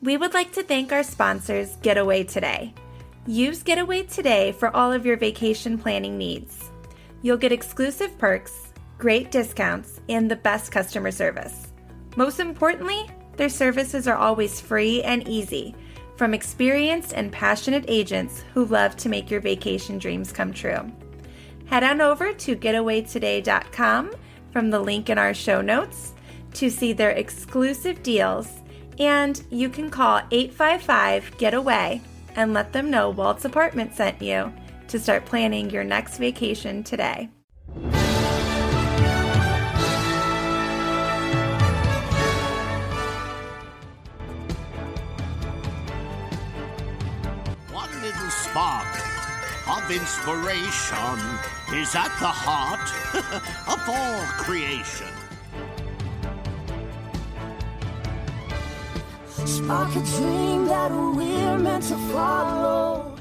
We would like to thank our sponsors, Getaway Today. Use Getaway Today for all of your vacation planning needs. You'll get exclusive perks, great discounts, and the best customer service. Most importantly, their services are always free and easy, from experienced and passionate agents who love to make your vacation dreams come true. Head on over to getawaytoday.com from the link in our show notes to see their exclusive deals, and you can call 855-GET-AWAY and let them know Walt's Apartment sent you to start planning your next vacation today. One little spark of inspiration is at the heart of all creation. Spark a dream that we're meant to follow.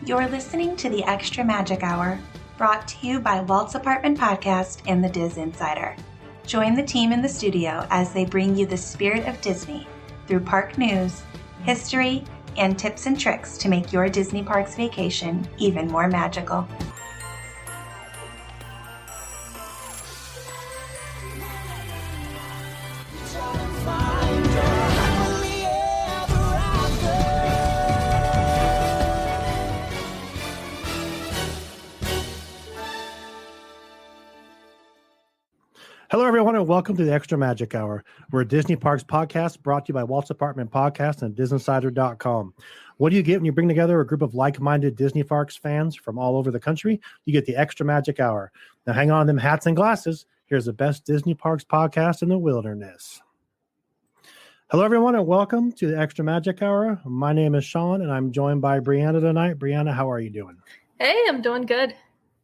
You're listening to the Extra Magic Hour, brought to you by Walt's Apartment Podcast and the DisInsider. Join the team in the studio as they bring you the spirit of Disney through park news, history, and tips and tricks to make your Disney Parks vacation even more magical. Hello, everyone, and welcome to the Extra Magic Hour. We're a Disney Parks podcast brought to you by Walt's Apartment Podcast and DisInsider.com. What do you get when you bring together a group of like-minded Disney Parks fans from all over the country? You get the Extra Magic Hour. Now, hang on to them hats and glasses. Here's the best Disney Parks podcast in the wilderness. Hello, everyone, and welcome to the Extra Magic Hour. My name is Shawn, and I'm joined by Breanna tonight. Breanna, how are you doing? Hey, I'm doing good.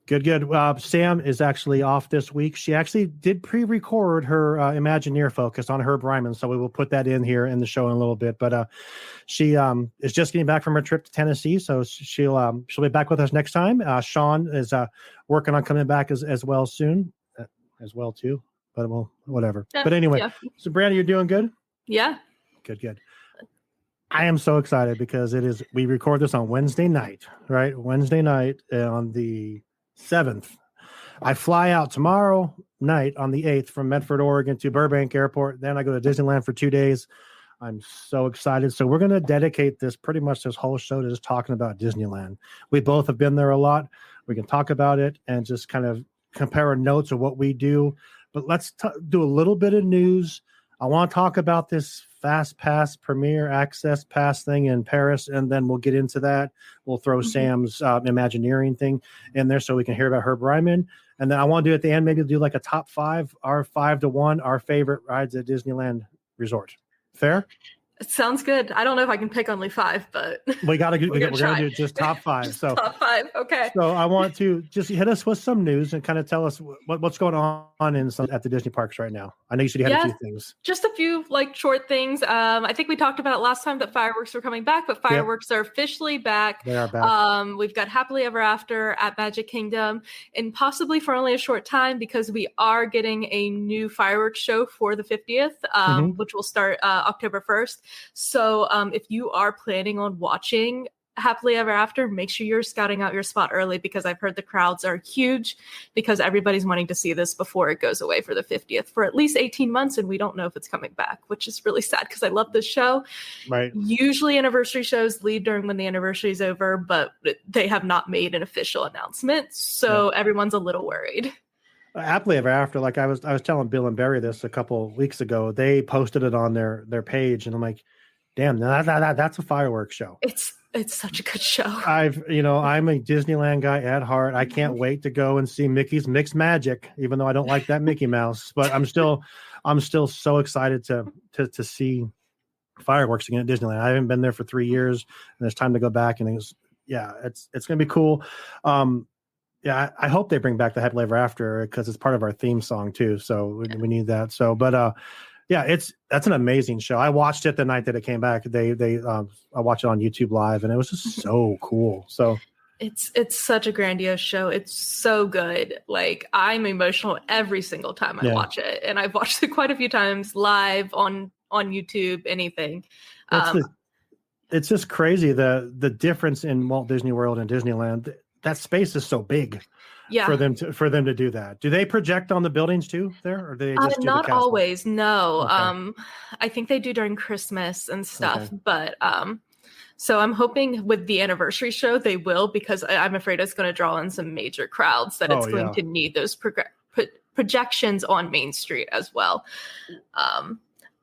Good. Sam is actually off this week. She actually did pre-record her Imagineer focus on Herb Ryman, so we will put that in here in the show in a little bit. But she is just getting back from her trip to Tennessee, so she'll be back with us next time. Shawn is working on coming back as well soon, as well too. But well, whatever. But anyway, So Breanna, you're doing good? Yeah. Good. I am so excited because we record this on Wednesday night, right? Wednesday night on the 7th. I fly out tomorrow night on the 8th from Medford, Oregon to Burbank Airport. Then I go to Disneyland for 2 days. I'm so excited. So we're going to dedicate this whole show to just talking about Disneyland. We both have been there a lot. We can talk about it and just kind of compare our notes of what we do. But let's do a little bit of news. I want to talk about this Fastspass Premier Access Pass thing in Paris, and then we'll get into that. We'll throw Sam's Imagineering thing in there so we can hear about Herb Ryman. And then I want to do at the end, maybe do like a top 5, our 5 to 1, our favorite rides at Disneyland Resort. Fair? It sounds good. I don't know if I can pick only 5, but we're going to do just top 5. So top 5. Okay. So I want to just hit us with some news and kind of tell us what's going on at the Disney parks right now. I know you said you had a few things. Just a few short things. I think we talked about it last time that fireworks were coming back, but fireworks are officially back. They are back. We've got Happily Ever After at Magic Kingdom, and possibly for only a short time because we are getting a new fireworks show for the 50th, which will start October 1st. So if you are planning on watching Happily Ever After, make sure you're scouting out your spot early because I've heard the crowds are huge because everybody's wanting to see this before it goes away for the 50th for at least 18 months. And we don't know if it's coming back, which is really sad because I love this show. Right. Usually anniversary shows leave during when the anniversary is over, but they have not made an official announcement. So everyone's a little worried. Happily Ever After, like I was telling Bill and Barry this a couple of weeks ago, they posted it on their page and I'm like, damn, that's a fireworks show. It's such a good show. I'm a Disneyland guy at heart. I can't wait to go and see Mickey's Mixed Magic, even though I don't like that Mickey Mouse. But I'm still so excited to see fireworks again at Disneyland. I haven't been there for 3 years, and it's time to go back. And it's gonna be cool. I hope they bring back the Happily Ever After because it's part of our theme song too. So we need that. So, but that's an amazing show. I watched it the night that it came back. I watched it on YouTube Live, and it was just so cool. So It's such a grandiose show. It's so good. Like, I'm emotional every single time I watch it, and I've watched it quite a few times live on YouTube, anything. It's just crazy the difference in Walt Disney World and Disneyland. That space is so big. Yeah. For them to do that. Do they project on the buildings too there, or do they just do not the castle? Always? No. Okay. I think they do during Christmas and stuff. Okay. But so I'm hoping with the anniversary show they will, because I'm afraid it's going to draw in some major crowds that it's going to need those projections on Main Street as well.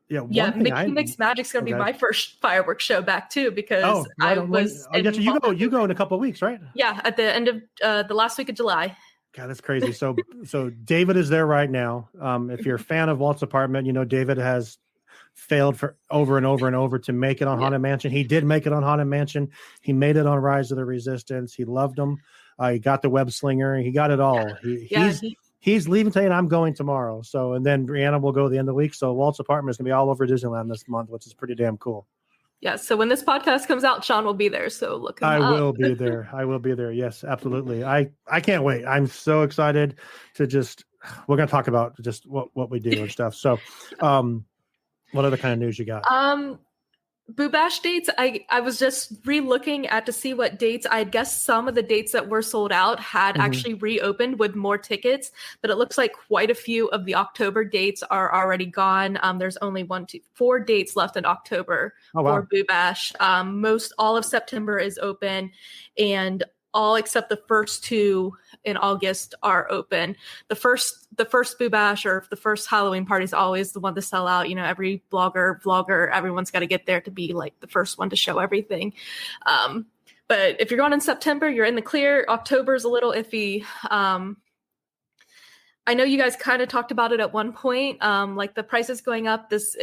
Mickey Mix Magic's going to be my first fireworks show back too, because you go in a couple of weeks, right? Yeah, at the end of the last week of July. God, that's crazy. So David is there right now. If you're a fan of Walt's apartment, you know David has failed for over and over and over to make it on Haunted Mansion. He did make it on Haunted Mansion. He made it on Rise of the Resistance. He loved them. He got the web slinger. He got it all. He's leaving today, and I'm going tomorrow. So, and then Breanna will go the end of the week. So Walt's apartment is going to be all over Disneyland this month, which is pretty damn cool. Yeah. So when this podcast comes out, Shawn will be there. So look him up. I will be there. Yes, absolutely. I can't wait. I'm so excited to we're going to talk about just what we do and stuff. So, what other kind of news you got? Boo Bash dates, I was just re-looking to see what dates. I guess some of the dates that were sold out had actually reopened with more tickets, but it looks like quite a few of the October dates are already gone. There's only 4 dates left in October for Boo Bash. All of September is open, and all except the first 2 in August are open. The first Boo Bash or the first Halloween party is always the one to sell out. You know, every vlogger, everyone's got to get there to be like the first one to show everything. But if you're going in September, you're in the clear. October is a little iffy. I know you guys kind of talked about it at one point, like the prices going up. As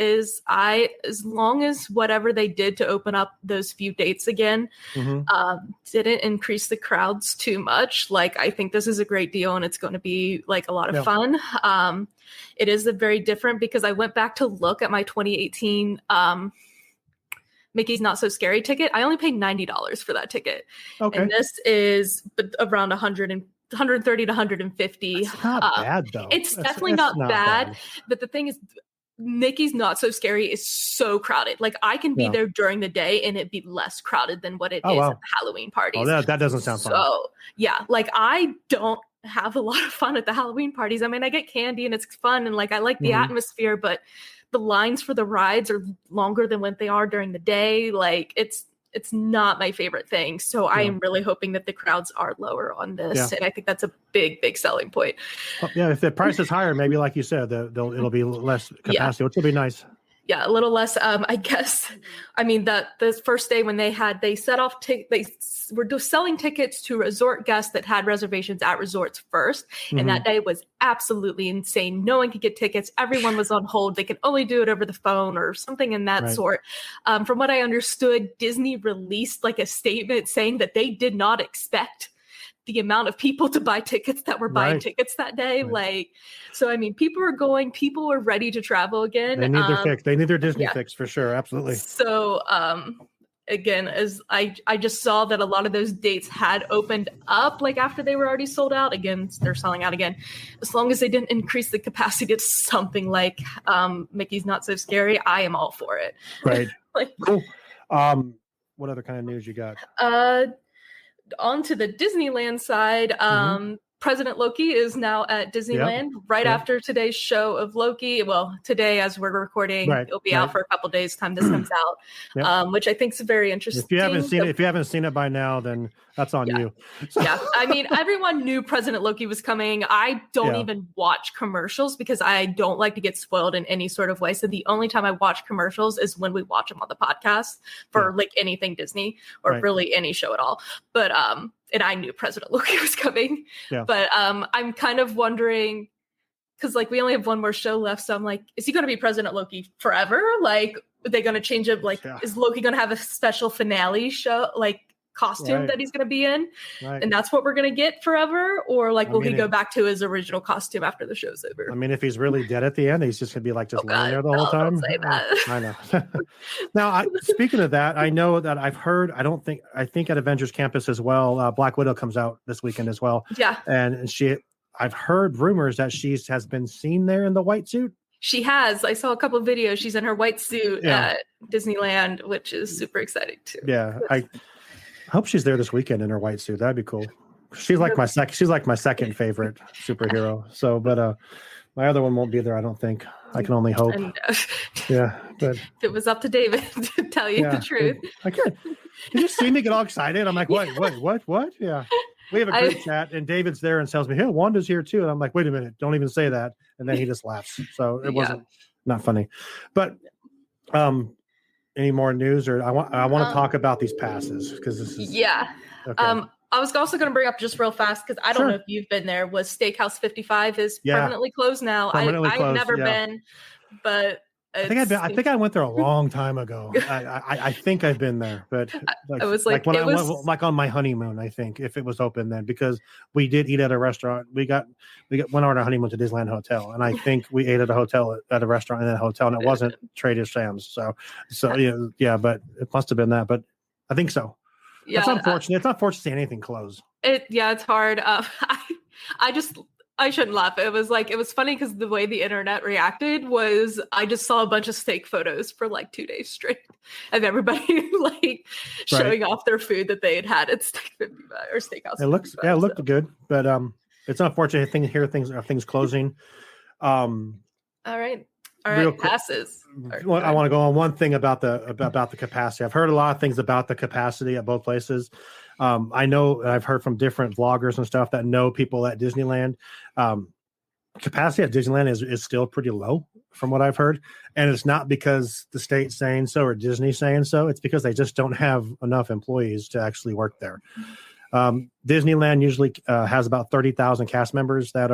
long as whatever they did to open up those few dates again, didn't increase the crowds too much. Like, I think this is a great deal, and it's going to be like a lot of fun. It is very different, because I went back to look at my 2018 Mickey's Not So Scary ticket. I only paid $90 for that ticket. Okay. And this is around $130 to $150. That's not bad, though. It's definitely not bad. But the thing is, Mickey's Not So Scary is so crowded. Like, I can be there during the day and it'd be less crowded than what it is at the Halloween parties. Oh, that doesn't sound fun. So, yeah, like, I don't have a lot of fun at the Halloween parties. I mean, I get candy and it's fun, and like, I like the atmosphere, but the lines for the rides are longer than what they are during the day. Like, it's not my favorite thing. So I am really hoping that the crowds are lower on this. Yeah. And I think that's a big, big selling point. Yeah. If the price is higher, maybe like you said, it'll be less capacity, which will be nice. Yeah. A little less, I guess. I mean, the first day when they set off, they were selling tickets to resort guests that had reservations at resorts first. And that day was absolutely insane. No one could get tickets. Everyone was on hold. They could only do it over the phone or something in that sort. From what I understood, Disney released like a statement saying that they did not expect the amount of people to buy tickets that were buying tickets that day. Like, so, I mean, people were ready to travel again. They need their fix. They need their Disney fix for sure. Absolutely. So, again, as I just saw that a lot of those dates had opened up, like after they were already sold out. Again, they're selling out again. As long as they didn't increase the capacity to something like Mickey's Not So Scary, I am all for it. Right. Cool. What other kind of news you got? On to the Disneyland side, President Loki is now at Disneyland after today's show of Loki. Well, today, as we're recording, it'll be out for a couple days time this comes out, which I think is very interesting. If you haven't seen it by now, then that's on you. So. Yeah, I mean, everyone knew President Loki was coming. I don't even watch commercials because I don't like to get spoiled in any sort of way. So the only time I watch commercials is when we watch them on the podcast for like anything Disney or really any show at all. But and I knew President Loki was coming. Yeah. But I'm kind of wondering, because like we only have one more show left. So I'm like, is he going to be President Loki forever? Like, are they going to change it? Like, is Loki going to have a special finale show? Like, costume that he's going to be in. Right. And that's what we're going to get forever? Or like, will he go back to his original costume after the show's over? I mean, if he's really dead at the end, he's just going to be like just laying there the whole time. Don't say that. I know. Now, speaking of that, I know that I've heard, I think at Avengers Campus as well, Black Widow comes out this weekend as well. Yeah. And I've heard rumors that has been seen there in the white suit. She has. I saw a couple of videos. She's in her white suit at Disneyland, which is super exciting too. Yeah. I hope she's there this weekend in her white suit. That'd be cool. She's like my second favorite superhero. So, but my other one won't be there, I don't think. I can only hope. Yeah. But if it was up to David to tell you the truth. I can't. You just see me get all excited. I'm like, what? Yeah. We have a group chat, and David's there and tells me, "Hey, Wanda's here too." And I'm like, "Wait a minute! Don't even say that." And then he just laughs. So it wasn't not funny. But any more news? Or I want to talk about these passes because this is Okay. I was also going to bring up just real fast because I don't know if you've been there. Was Steakhouse 55 is permanently closed now? I've never been, but. I think I went there a long time ago. I think I've been there, but I was like when I went on my honeymoon, I think if it was open then, because we did eat at a restaurant. We went on our honeymoon to Disneyland Hotel, and I think we ate at a restaurant in that hotel, and it wasn't Trader Sam's. So yeah, but it must have been that. But I think so. Yeah, it's unfortunate. It's not fortunate to see anything close. It's hard. I shouldn't laugh. It was funny because the way the internet reacted was I just saw a bunch of steak photos for like 2 days straight of everybody showing off their food that they had at Steak 55 or Steakhouse. It looked good, but it's unfortunate things closing. All right. Passes. I want to go on one thing about the capacity. I've heard a lot of things about the capacity at both places. I know I've heard from different vloggers and stuff that know people at Disneyland. Capacity at Disneyland is still pretty low from what I've heard. And it's not because the state's saying so or Disney's saying so. It's because they just don't have enough employees to actually work there. Disneyland usually has about 30,000 cast members that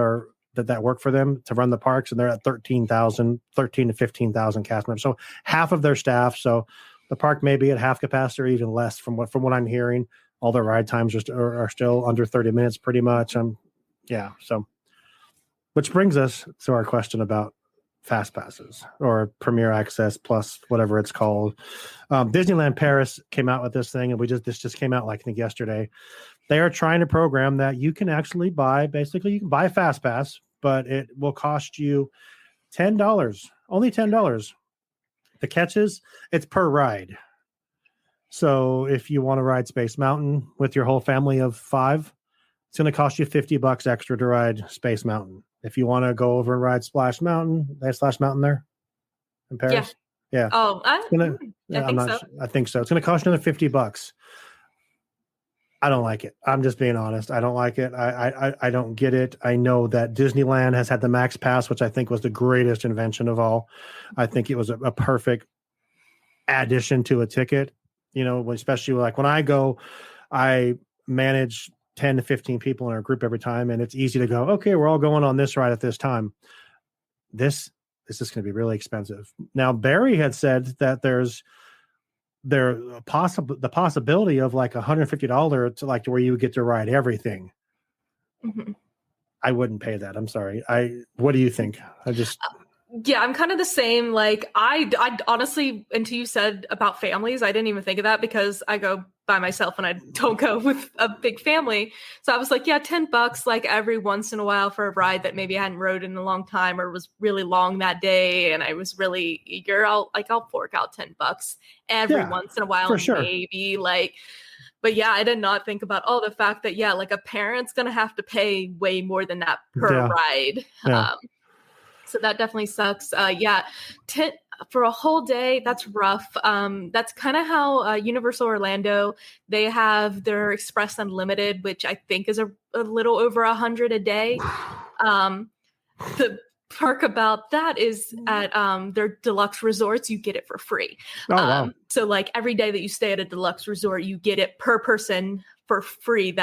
work for them to run the parks, and they're at 13 to 15,000 cast members. So half of their staff. So the park may be at half capacity or even less from what I'm hearing. All their ride times are still under 30 minutes pretty much. So which brings us to our question about fast passes or Premier Access Plus, whatever it's called. Disneyland Paris came out with this thing, and this just came out like I think yesterday. They are trying to program that you can actually buy a fast pass, but it will cost you $10, only $10. The catch is it's per ride. So if you want to ride Space Mountain with your whole family of 5, it's going to cost you $50 extra to ride Space Mountain. If you want to go over and ride Splash Mountain, there's Splash Mountain there in Paris. Yeah. Oh, I think so. It's going to cost you another $50. I don't like it. I'm just being honest. I don't like it. I don't get it. I know that Disneyland has had the Max Pass, which I think was the greatest invention of all. I think it was a perfect addition to a ticket. Especially like when I go, I manage 10 to 15 people in a group every time, and it's easy to go, okay, we're all going on this ride at this time. This is just going to be really expensive. Now, Barry had said that there's the possibility of like $150 to like to where you would get to ride everything. Mm-hmm. I wouldn't pay that. I'm sorry. What do you think? I'm kind of the same. Like I honestly, until you said about families, I didn't even think of that because I go by myself and I don't go with a big family. So I was like, $10 like every once in a while for a ride that maybe I hadn't rode in a long time or was really long that day. And I was really eager. I'll fork out $10 every once in a while. Maybe but I did not think about the fact that, like a parent's going to have to pay way more than that per ride. Yeah. So that definitely sucks. For a whole day, that's rough. That's kind of how Universal Orlando, they have their Express Unlimited, which I think is a little over $100 a day. The perk about that is at their deluxe resorts, you get it for free. Oh, wow. So like every day that you stay at a deluxe resort, you get it per person for free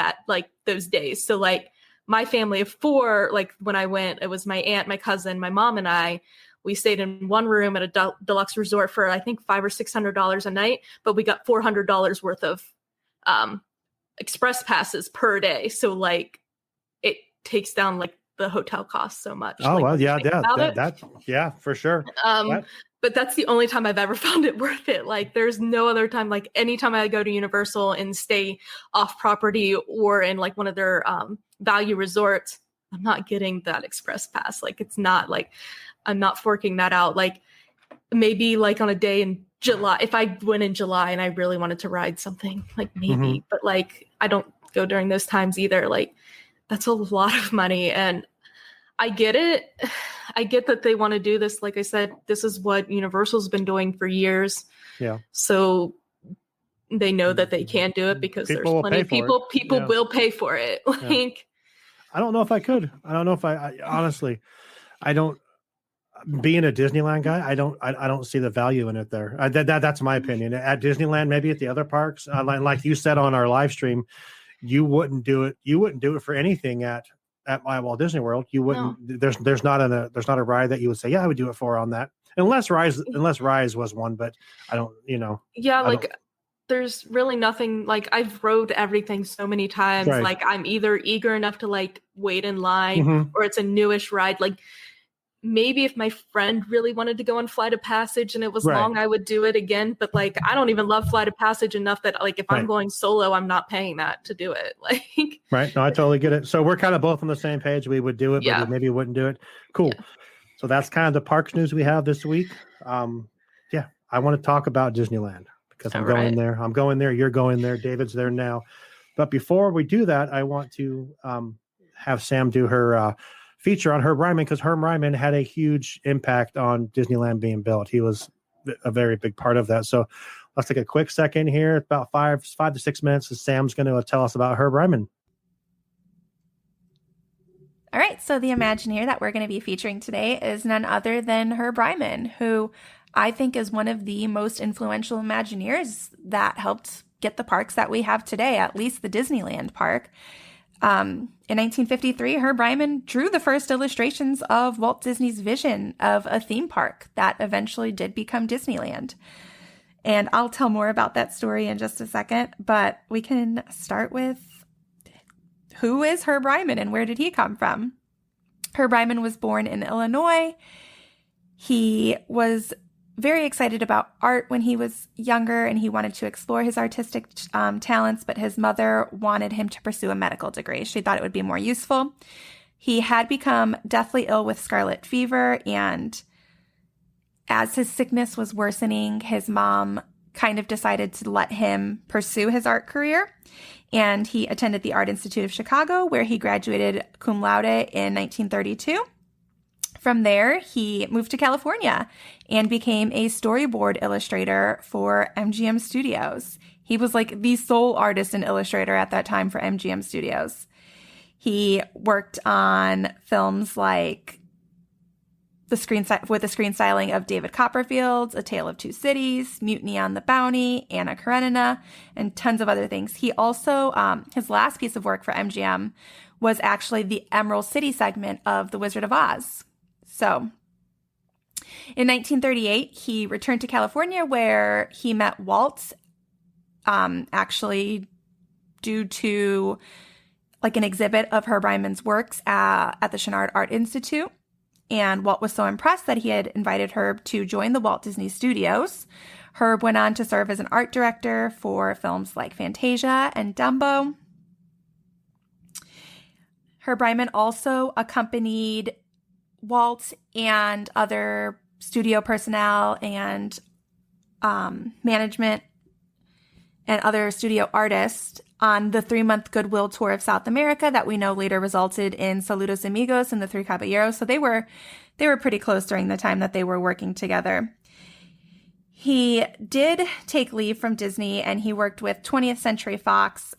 those days. So like my family of 4, like when I went, it was my aunt, my cousin, my mom, and I. We stayed in one room at a deluxe resort for I think $500 or $600 a night, but we got $400 worth of express passes per day. So like it takes down like the hotel costs so much. Oh, like, well, yeah, for sure. But that's the only time I've ever found it worth it. Like there's no other time, like anytime I go to Universal and stay off property or in like one of their value resorts, I'm not getting that express pass. Like it's not like I'm not forking that out. Like maybe like on a day in July, if I went in July and I really wanted to ride something, like maybe, but like I don't go during those times either. Like that's a lot of money. And I get it. I get that they want to do this. Like I said, this is what Universal's been doing for years. Yeah. So they know that they can do it because there's plenty of people. People will pay for it. Like, I don't know if I could. I don't know if I honestly, I don't. Being a Disneyland guy, I don't see the value in it there. That's my opinion. At Disneyland, maybe at the other parks, like you said on our live stream, you wouldn't do it. You wouldn't do it for anything at my Walt Disney World. You wouldn't. No. There's not a ride that you would say, yeah, I would do it for on that. Unless Rise was one, but I don't. Yeah, there's really nothing. Like I've rode everything so many times. Right. Like I'm either eager enough to like wait in line, or it's a newish ride. Like maybe if my friend really wanted to go on Flight of Passage and it was long, I would do it again. But like, I don't even love Flight of Passage enough that like, if I'm going solo, I'm not paying that to do it. Like, right. No, I totally get it. So we're kind of both on the same page. We would do it, but maybe wouldn't do it. Cool. Yeah. So that's kind of the parks news we have this week. I want to talk about Disneyland because I'm going there. I'm going there. You're going there. David's there now. But before we do that, I want to have Sam do her feature on Herb Ryman, because Herb Ryman had a huge impact on Disneyland being built. He was a very big part of that. So let's take a quick second here, about 5 to 6 minutes, and Sam's going to tell us about Herb Ryman. All right, so the Imagineer that we're going to be featuring today is none other than Herb Ryman, who I think is one of the most influential Imagineers that helped get the parks that we have today, at least the Disneyland park. In 1953, Herb Ryman drew the first illustrations of Walt Disney's vision of a theme park that eventually did become Disneyland. And I'll tell more about that story in just a second, but we can start with who is Herb Ryman and where did he come from? Herb Ryman was born in Illinois. He was very excited about art when he was younger, and he wanted to explore his artistic talents, but his mother wanted him to pursue a medical degree. She thought it would be more useful. He had become deathly ill with scarlet fever, and as his sickness was worsening, his mom kind of decided to let him pursue his art career, and he attended the Art Institute of Chicago, where he graduated cum laude in 1932. From there, he moved to California and became a storyboard illustrator for MGM Studios. He was like the sole artist and illustrator at that time for MGM Studios. He worked on films like the screen styling of David Copperfield's A Tale of Two Cities, Mutiny on the Bounty, Anna Karenina, and tons of other things. He also, his last piece of work for MGM was actually the Emerald City segment of The Wizard of Oz. So in 1938, he returned to California, where he met Walt, actually due to like an exhibit of Herb Ryman's works at the Chouinard Art Institute. And Walt was so impressed that he had invited Herb to join the Walt Disney Studios. Herb went on to serve as an art director for films like Fantasia and Dumbo. Herb Ryman also accompanied Walt and other studio personnel and management and other studio artists on the 3-month goodwill tour of South America that we know later resulted in Saludos Amigos and the Three Caballeros. So they were pretty close during the time that they were working together. He did take leave from Disney, and he worked with 20th Century Fox,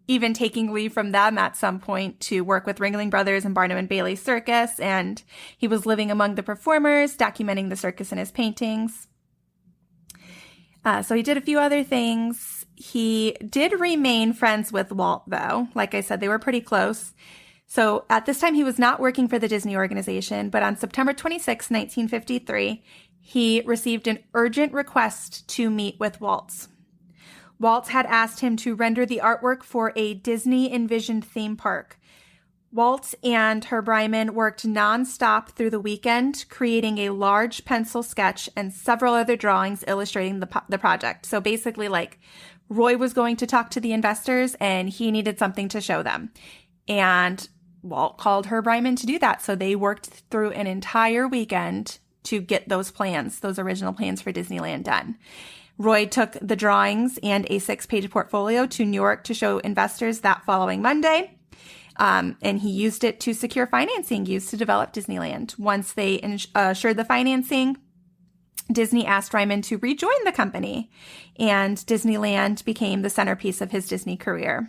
even taking leave from them at some point to work with Ringling Brothers and Barnum and Bailey Circus. And he was living among the performers, documenting the circus in his paintings. So he did a few other things. He did remain friends with Walt, though. Like I said, they were pretty close. So at this time, he was not working for the Disney organization, but on September 26, 1953, he received an urgent request to meet with Walt. Walt had asked him to render the artwork for a Disney envisioned theme park. Walt and Herb Ryman worked nonstop through the weekend, creating a large pencil sketch and several other drawings illustrating the project. So basically, like, Roy was going to talk to the investors and he needed something to show them. And Walt called Herb Ryman to do that. So they worked through an entire weekend to get those original plans for Disneyland done. Roy took the drawings and a 6-page portfolio to New York to show investors that following Monday. And he used it to secure financing used to develop Disneyland. Once they assured the financing, Disney asked Ryman to rejoin the company, and Disneyland became the centerpiece of his Disney career.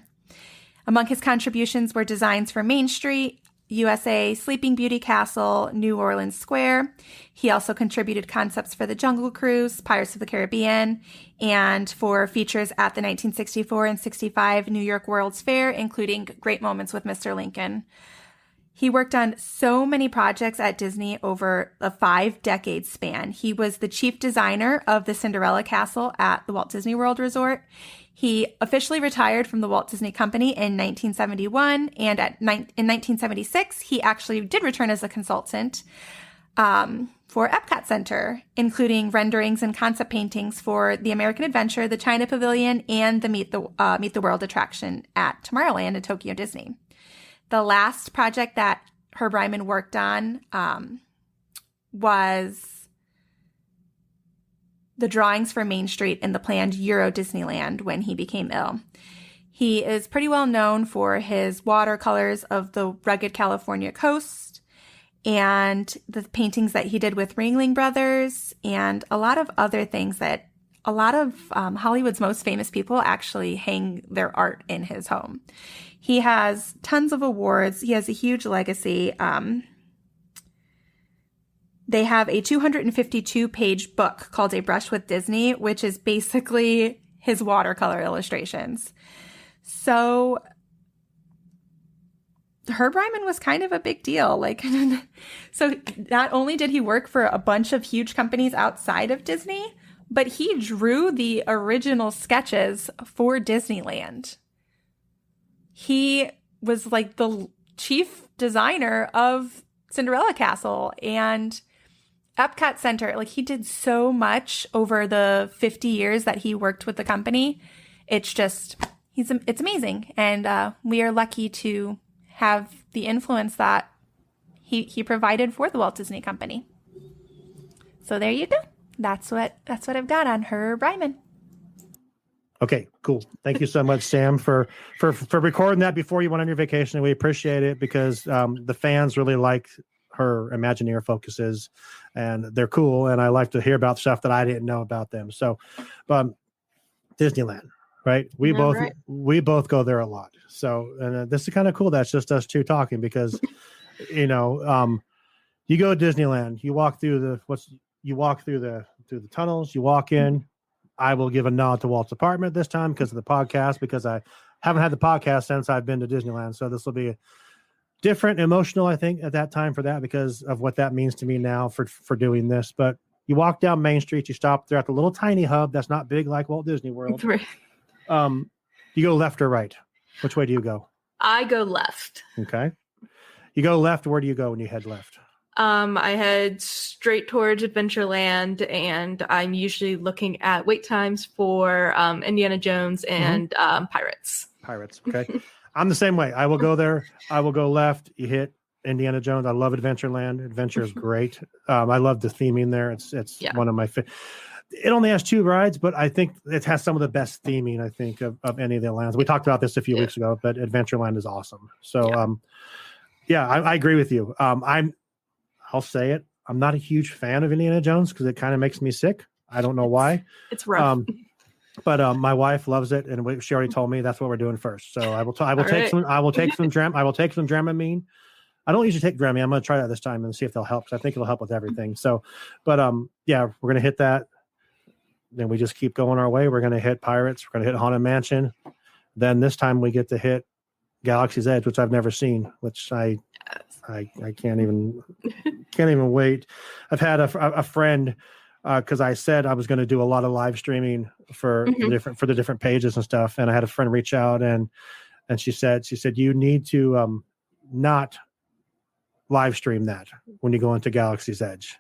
Among his contributions were designs for Main Street, USA, Sleeping Beauty Castle, New Orleans Square. He also contributed concepts for the Jungle Cruise, Pirates of the Caribbean, and for features at the 1964 and 65 New York World's Fair, including Great Moments with Mr. Lincoln. He worked on so many projects at Disney over a 5-decade span. He was the chief designer of the Cinderella Castle at the Walt Disney World Resort. He officially retired from the Walt Disney Company in 1971, and in 1976, he actually did return as a consultant for Epcot Center, including renderings and concept paintings for the American Adventure, the China Pavilion, and the Meet the World attraction at Tomorrowland and Tokyo Disney. The last project that Herb Ryman worked on was the drawings for Main Street in the planned Euro Disneyland when he became ill. He is pretty well known for his watercolors of the rugged California coast and the paintings that he did with Ringling Brothers and a lot of other things that a lot of Hollywood's most famous people actually hang their art in his home. He has tons of awards. He has a huge legacy. They have a 252-page book called A Brush with Disney, which is basically his watercolor illustrations. So Herb Ryman was kind of a big deal. So not only did he work for a bunch of huge companies outside of Disney, but he drew the original sketches for Disneyland. He was like the chief designer of Cinderella Castle and Epcot Center. Like, he did so much over the 50 years that he worked with the company. It's just, it's amazing. And we are lucky to have the influence that he provided for the Walt Disney Company. So there you go. That's what I've got on Herb Ryman. Okay, cool. Thank you so much, Sam, for recording that before you went on your vacation. We appreciate it because the fans really like her Imagineer focuses, and they're cool. And I like to hear about stuff that I didn't know about them. So, Disneyland, right? We both go there a lot. So, and this is kind of cool. That's just us two talking because, you go to Disneyland, you walk through the tunnels, you walk in. I will give a nod to Walt's apartment this time because of the podcast, because I haven't had the podcast since I've been to Disneyland. So this will be different, emotional, I think, at that time for that because of what that means to me now for doing this. But you walk down Main Street, you stop there at the little tiny hub that's not big like Walt Disney World. Right. You go left or right? Which way do you go? I go left. Okay. You go left. Where do you go when you head left? I head straight towards Adventureland, and I'm usually looking at wait times for Indiana Jones and Pirates. Pirates, okay. I'm the same way. I will go there. I will go left. You hit Indiana Jones. I love Adventureland. Adventure is great. I love the theming there. It's one of my favorite. It only has 2 rides, but I think it has some of the best theming, I think, of any of the lands. We talked about this a few weeks ago, but Adventureland is awesome. So, I agree with you. I'll say it. I'm not a huge fan of Indiana Jones because it kind of makes me sick. I don't know why. It's rough. But my wife loves it, and she already told me that's what we're doing first. So I will take some Dramamine. I don't usually take Dramamine. I'm going to try that this time and see if they'll help. I think it'll help with everything. So, but we're going to hit that. Then we just keep going our way. We're going to hit Pirates. We're going to hit Haunted Mansion. Then this time we get to hit Galaxy's Edge, which I've never seen, which I can't even wait. I've had a friend because I said I was going to do a lot of live streaming for the different pages and stuff. And I had a friend reach out and she said, you need to not live stream that when you go into Galaxy's Edge.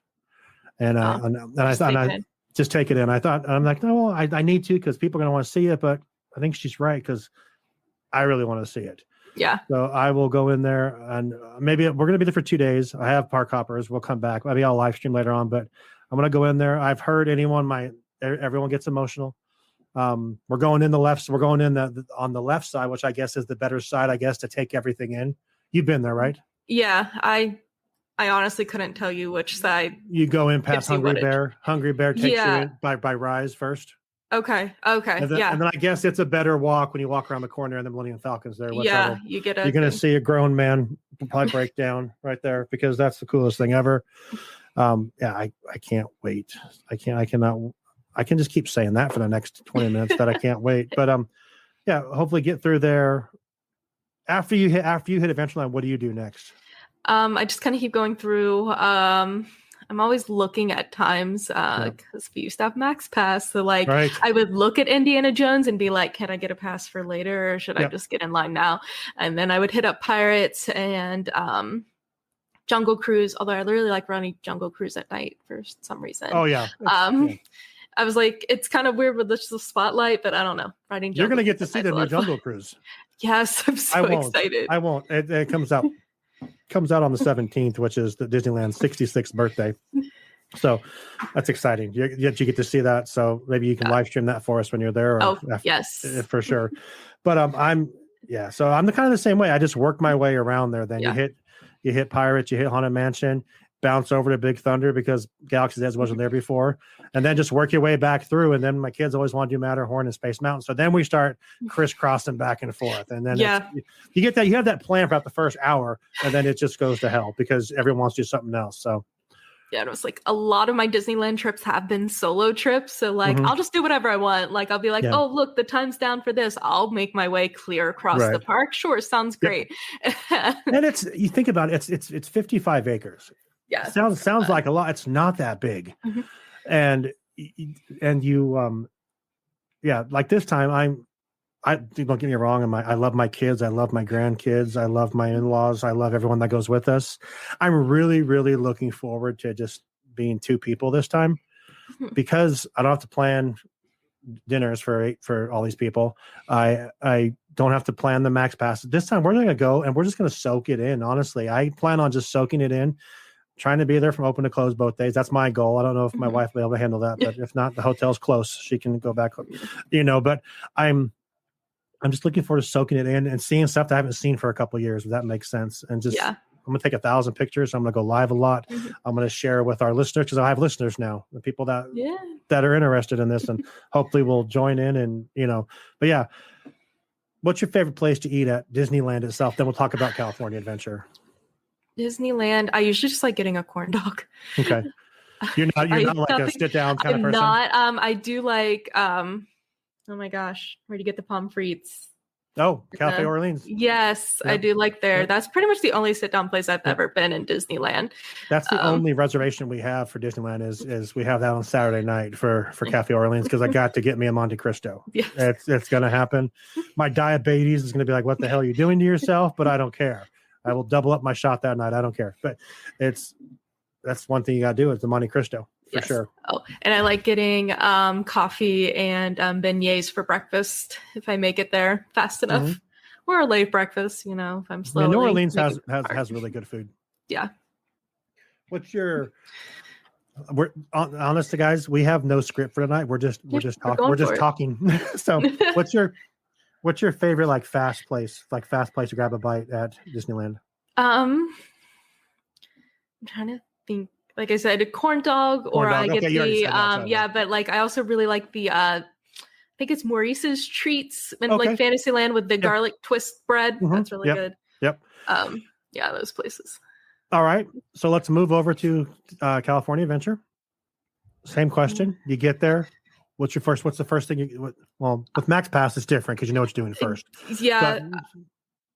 And I just take it in. I'm like, no, I need to, because people are going to want to see it. But I think she's right, because I really want to see it. Yeah. So I will go in there, and maybe we're going to be there for 2 days. I have park hoppers. We'll come back. Maybe I'll live stream later on, but I'm going to go in there. I've heard everyone gets emotional. We're going in the left. So we're going in on the left side, which I guess is the better side, I guess, to take everything in. You've been there, right? Yeah. I honestly couldn't tell you which side. You go in past Hungry Bear. Hungry Bear takes you in by Rise first. Okay. And then I guess it's a better walk when you walk around the corner and the Millennium Falcon's there. Yeah, you're going to see a grown man probably break down right there, because that's the coolest thing ever. I can't wait. I can just keep saying that for the next 20 minutes that I can't wait. But hopefully get through there. After you hit Adventureland, what do you do next? I just kind of keep going through. I'm always looking at times because we used to have Max Pass. So I would look at Indiana Jones and be like, can I get a pass for later, or should I just get in line now? And then I would hit up Pirates and Jungle Cruise, although I really like running Jungle Cruise at night for some reason. Oh, yeah. I was like, it's kind of weird with the spotlight, but I don't know. You're going to get to see the new Jungle Cruise. Yes, I'm so excited. I won't. It comes out on the 17th, which is the Disneyland's 66th birthday. So that's exciting. You get to see that. So maybe you can live stream that for us when you're there. Yes, for sure. But so I'm kind of the same way. I just work my way around there. Then you hit Pirates, you hit Haunted Mansion, bounce over to Big Thunder because Galaxy's Edge wasn't there before, and then just work your way back through. And then my kids always want to do Matterhorn and Space Mountain, so then we start crisscrossing back and forth. And then you get that, you have that plan for about the first hour, and then it just goes to hell because everyone wants to do something else. So yeah, it was like a lot of my Disneyland trips have been solo trips. So I'll just do whatever I want. I'll be like, oh, look, the time's down for this. I'll make my way clear across the park. Sure, sounds great. And you think about it, it's 55 acres. Yeah, sounds like a lot. It's not that big. And you like this time I don't get me wrong, I love my kids, I love my grandkids, I love my in-laws, I love everyone that goes with us. I'm really, really looking forward to just being 2 people this time, because I don't have to plan dinners for all these people. I don't have to plan the Max Pass. This time we're going to go and we're just going to soak it in. Honestly, I plan on just soaking it in, trying to be there from open to close both days. That's my goal. I don't know if my wife will be able to handle that, but if not, the hotel's close. She can go back, but I'm just looking forward to soaking it in and seeing stuff that I haven't seen for a couple of years, if that makes sense. And just, I'm going to take 1,000 pictures. I'm going to go live a lot. I'm going to share with our listeners, because I have listeners now, the people that are interested in this, and hopefully will join in but yeah. What's your favorite place to eat at Disneyland itself? Then we'll talk about California Adventure. Disneyland, I usually just like getting a corn dog. Okay. You're not like a sit down kind of person? I'm not. I do like, oh my gosh, where do you get the pommes frites? Oh, Cafe Orleans. Yes, I do like there. That's pretty much the only sit-down place I've ever been in Disneyland. That's the only reservation we have for Disneyland is we have that on Saturday night for Cafe Orleans, because I got to get me a Monte Cristo. Yes. It's going to happen. My diabetes is going to be like, what the hell are you doing to yourself? But I don't care. I will double up my shot that night. I don't care. But that's one thing you got to do is the Monte Cristo. For sure. Oh, and I like getting coffee and beignets for breakfast if I make it there fast enough, or a late breakfast. If I'm slow. New Orleans has really good food. Yeah. What's your? We're honest, guys. We have no script for tonight. We're just talking. We're just talking. So, what's your favorite fast place to grab a bite at Disneyland? I'm trying to think. Like I said, a corn dog, or I get but I also really like the I think it's Maurice's Treats in Fantasyland with the garlic twist bread. That's really good. Yep. Those places. All right. So let's move over to California Adventure. Same question. You get there. What's the first thing with Max Pass it's different because you know what you're doing first. Yeah.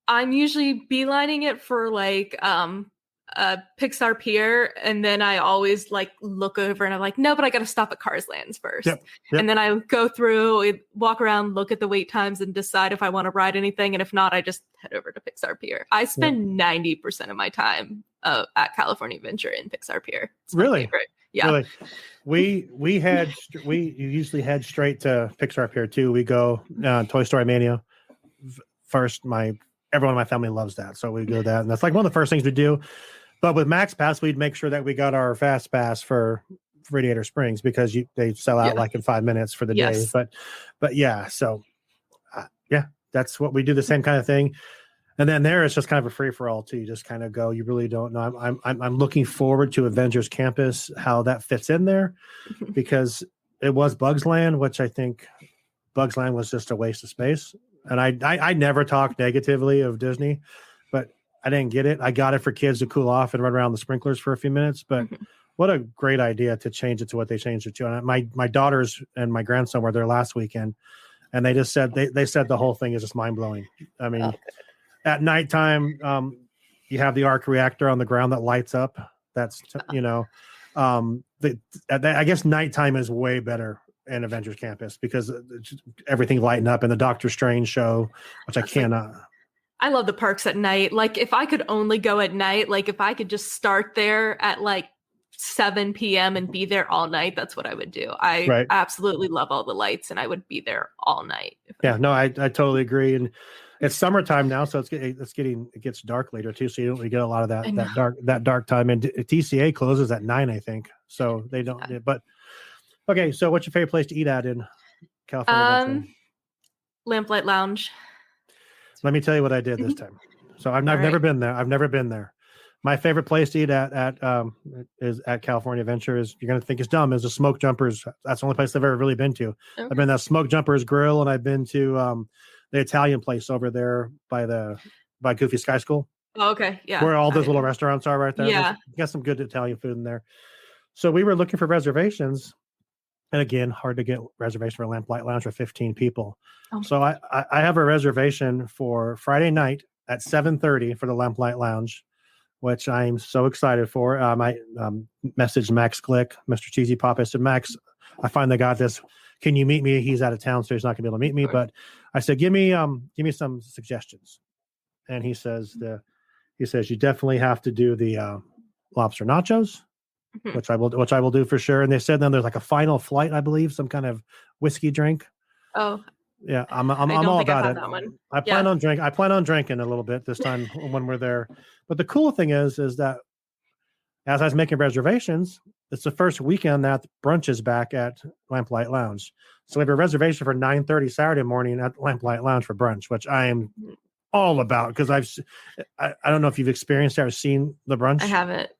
I'm usually beelining it for Pixar Pier, and then I always like look over and I'm like, no, but I got to stop at Cars Lands first. Yep. And then I go through, walk around, look at the wait times, and decide if I want to ride anything. And if not, I just head over to Pixar Pier. I spend 90% of my time at California Adventure in Pixar Pier. It's my Really? favorite. Yeah. Really? We usually head straight to Pixar Pier too. We go Toy Story Mania first. Everyone in my family loves that, so we go that, and that's like one of the first things we do. But with Max Pass, we'd make sure that we got our Fast Pass for Radiator Springs because they sell out like in 5 minutes for the day. But yeah, so that's what we do. The same kind of thing. And then there it's just kind of a free for all too. You just kind of go. You really don't know. I'm looking forward to Avengers Campus, how that fits in there, because it was Bugs Land, which I think Bugs Land was just a waste of space. And I never talk negatively of Disney, but I didn't get it. I got it for kids to cool off and run around the sprinklers for a few minutes. But what a great idea to change it to what they changed it to. And my daughters and my grandson were there last weekend, and they just said they said the whole thing is just mind blowing. I mean, at nighttime, you have the arc reactor on the ground that lights up. That's I guess nighttime is way better in Avengers Campus because everything lighting up, and the Doctor Strange show, which I cannot. I love the parks at night. Like if I could only go at night, like if I could just start there at like 7 p.m. and be there all night, that's what I would do. I absolutely love all the lights, and I would be there all night. I totally agree. And it's summertime now, so it gets dark later too. So you don't really get a lot of that dark time. And TCA closes at 9, I think. So they don't. Yeah. But okay, so what's your favorite place to eat at in California? Lamplight Lounge. Let me tell you what I did this time. So I've never been there. I've never been there. My favorite place to eat is at California Adventure is, you're going to think it's dumb, is the Smoke Jumpers. That's the only place I've ever really been to. Okay. I've been to Smoke Jumpers Grill, and I've been to the Italian place over there by Goofy Sky School. Oh, okay. Yeah. Where all those little restaurants are right there. Yeah. Got some good Italian food in there. So we were looking for reservations. And again, hard to get reservation for Lamplight Lounge for 15 people. Oh. So I have a reservation for Friday night at 7:30 for the Lamplight Lounge, which I'm so excited for. I messaged Max Glick, Mr. Cheesy Pop. I said, Max, I finally got this. Can you meet me? He's out of town, so he's not going to be able to meet me. But I said, give me some suggestions. And he says you definitely have to do the lobster nachos. Mm-hmm. which I will do for sure. And they said then there's like a final flight, I believe, some kind of whiskey drink. Oh, yeah, I'm all about it. I plan on drinking a little bit this time when we're there. But the cool thing is that as I was making reservations, it's the first weekend that brunch is back at Lamplight Lounge. So we have a reservation for 9:30 Saturday morning at Lamplight Lounge for brunch, which I am all about because I don't know if you've experienced or seen the brunch. I haven't.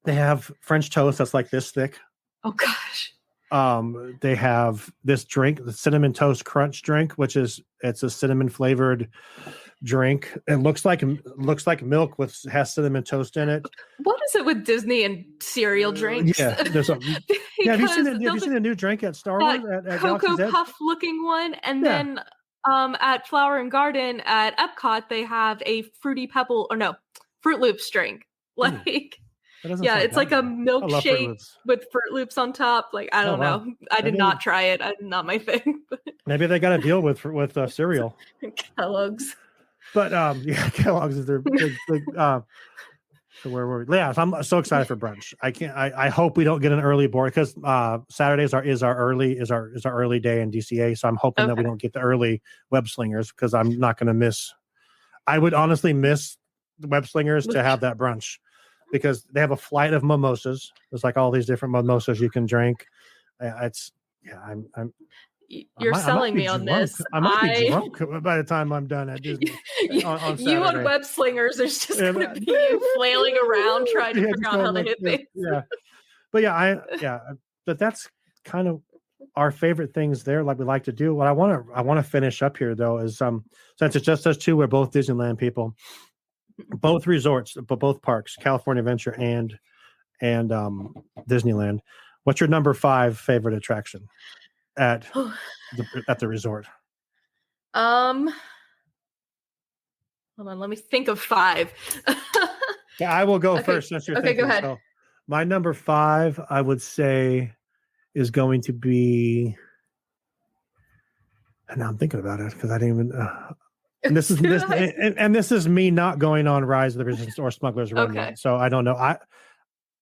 They have French toast that's like this thick. Oh gosh. They have this drink, the cinnamon toast crunch drink, it's a cinnamon flavored drink. It looks like milk has cinnamon toast in it. What is it with Disney and cereal drinks? Yeah, there's have you seen the new drink at Star Wars at Cocoa Puff looking one, and then at Flower and Garden at Epcot they have a Fruit Loops drink. Like it's like a milkshake with Fruit Loops on top. Like I don't know. I did not try it. Not my thing. Maybe they got a deal with cereal. Kellogg's. But Kellogg's is their big. So where were we? Yeah, so I'm so excited for brunch. I hope we don't get an early board because Saturdays is our early day in DCA. So I'm hoping that we don't get the early web slingers because I'm not going to miss. I would honestly miss the web slingers to have that brunch. Because they have a flight of mimosas. There's like all these different mimosas you can drink. You're selling me on this. I might be drunk by the time I'm done at Disney. on you on web slingers, there's just going to be you flailing around trying to figure out how to hit things. Yeah, but that's kind of our favorite things there. Like we like to do. What I want to finish up here though is since it's just us two, we're both Disneyland people. Both resorts, but both parks, California Adventure and Disneyland. What's your number 5 favorite attraction at the resort? Hold on, let me think of 5. Yeah, I will go Okay. first since you're Okay, thinking. go ahead. So my number 5, I would say, is going to be. And now I'm thinking about it because I didn't even. And this is me not going on Rise of the Resistance or Smuggler's Run Okay. yet. So I don't know.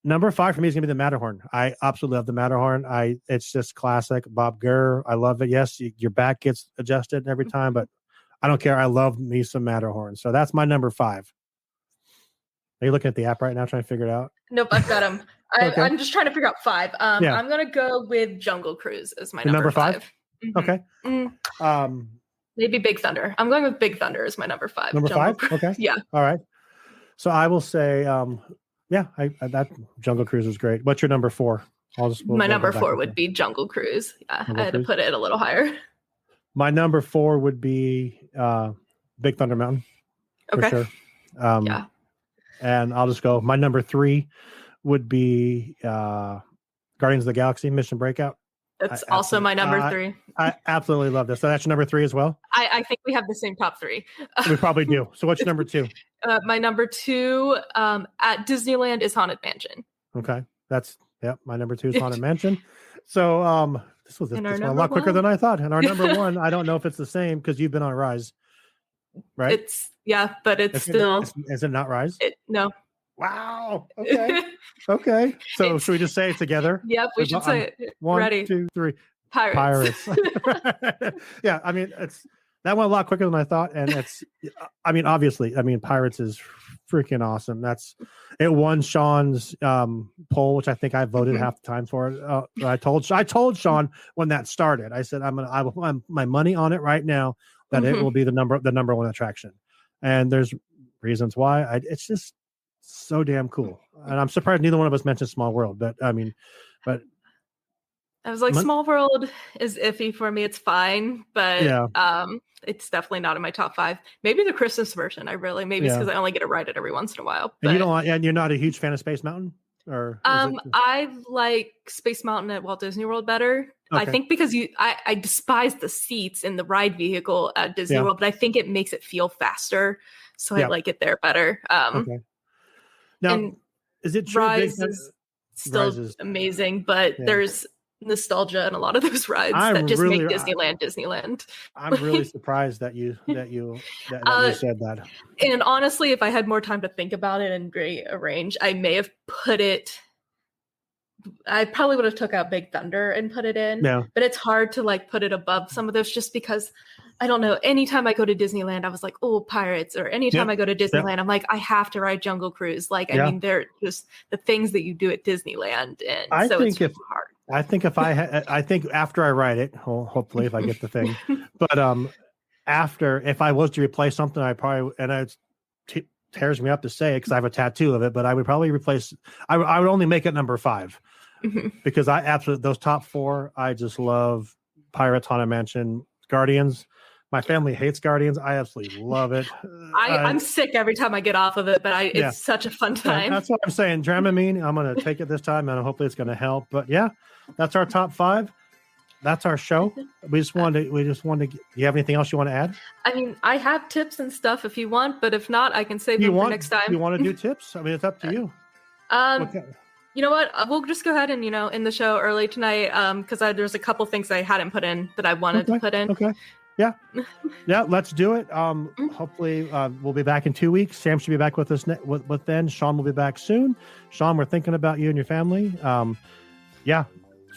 Number 5 for me is gonna be the Matterhorn. I absolutely love the Matterhorn. It's just classic. Bob Gurr. I love it. Yes, your back gets adjusted every time, but I don't care. I love me some Matterhorn. So that's my number 5. Are you looking at the app right now trying to figure it out? Nope, I've got them. Okay. I'm just trying to figure out 5. Yeah. I'm gonna go with Jungle Cruise as my Your number 5? 5. Mhm. Okay. Mm. Maybe Big Thunder. I'm going with Big Thunder as my number 5. Number Jungle 5? Cruise. Okay. Yeah. All right. So I will say, that Jungle Cruise was great. What's your number 4? My number 4 would be Jungle Cruise. Yeah, Jungle I had Cruise? to put it a little higher. My number 4 would be Big Thunder Mountain. Okay. For sure. Yeah. And I'll just go. My number 3 would be Guardians of the Galaxy Mission Breakout. That's also my number 3. I absolutely love this. So that's your number 3 as well? I think we have the same top 3. We probably do. So what's your number 2? My number 2 at Disneyland is Haunted Mansion. Okay. My number 2 is Haunted Mansion. So this was a lot quicker 1? than I thought. And our number 1, I don't know if it's the same because you've been on Rise, right? But it's still. Is it not Rise? No. Wow. Okay. Okay. So should we just say it together? Yep, we should say it. 1, Ready. 2, 3. Pirates. Yeah, I mean, that went a lot quicker than I thought, and obviously, Pirates is freaking awesome. It won Shawn's poll, which I think I voted half the time for it. I told Shawn when that started, I said I will put my money on it right now that it will be the number 1 attraction, and there's reasons why. It's just so damn cool, and I'm surprised neither one of us mentioned Small World, but I was like, Small World is iffy for me. It's fine, but it's definitely not in my top 5. Maybe the Christmas version. Maybe it's because I only get to ride it every once in a while. But, and you're not a huge fan of Space Mountain, or I like Space Mountain at Walt Disney World better. Okay. I think because I despise the seats in the ride vehicle at Disney World, but I think it makes it feel faster, so I like it there better. Okay. Now, is it true? Rise is still amazing, but there's nostalgia in a lot of those rides that just make Disneyland. I'm really surprised that you said that. And honestly, if I had more time to think about it and rearrange, I may have put it. I probably would have took out Big Thunder and put it in. Yeah. But it's hard to put it above some of those just because I don't know. Anytime I go to Disneyland, I was like, oh, Pirates. Or anytime I go to Disneyland, I'm like, I have to ride Jungle Cruise. I mean, they're just the things that you do at Disneyland. And so it's really hard. I think I think after I ride it, hopefully if I get the thing, but if I was to replace something, it tears me up to say it because I have a tattoo of it, but I would probably replace. I would only make it number 5 because I absolutely those top 4. I just love Pirates, Haunted Mansion, Guardians. My family hates Guardians. I absolutely love it. I'm sick every time I get off of it, but it's such a fun time. That's what I'm saying. Dramamine, I'm going to take it this time, and hopefully it's going to help. But that's our top 5. That's our show. We just wanted to. Do you have anything else you want to add? I mean, I have tips and stuff if you want, but if not, I can save them for next time. You want to do tips? I mean, it's up to you. You know what? We'll just go ahead and end the show early tonight because there's a couple things I hadn't put in that I wanted to put in. Okay. Yeah. Let's do it. Hopefully we'll be back in 2 weeks. Sam should be back with us with then. Shawn will be back soon. Shawn, we're thinking about you and your family.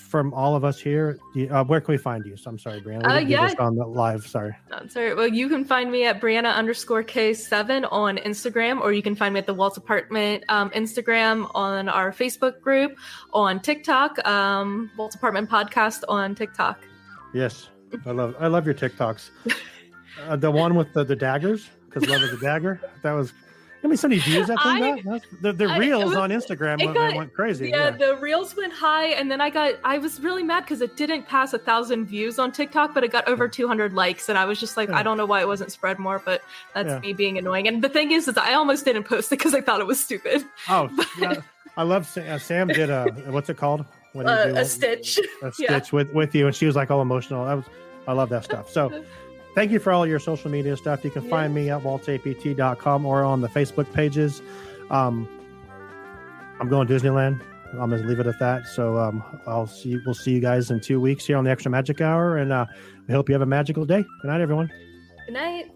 From all of us here, where can we find you? So I'm sorry, Breanna. We didn't do this on the live. Sorry. No, sorry. Well, you can find me at Breanna_K7 on Instagram, or you can find me at the Walt's Apartment Instagram, on our Facebook group, on TikTok, Walt's Apartment Podcast on TikTok. Yes. I love your TikToks. The one with the daggers, because love is a dagger. That was. How many views that thing got? The reels on Instagram went crazy. Yeah, the reels went high, and then I was really mad because it didn't pass 1,000 views on TikTok, but it got over 200 likes, and I was just like, I don't know why it wasn't spread more, but that's me being annoying. And the thing is I almost didn't post it because I thought it was stupid. Oh, I love Sam did what's it called? A stitch. A stitch with you, and she was like all emotional. I love that stuff. So. Thank you for all your social media stuff. You can find me at waltsapt.com or on the Facebook pages. I'm going to Disneyland. I'm going to leave it at that. So we'll see you guys in 2 weeks here on the Extra Magic Hour. And we hope you have a magical day. Good night, everyone. Good night.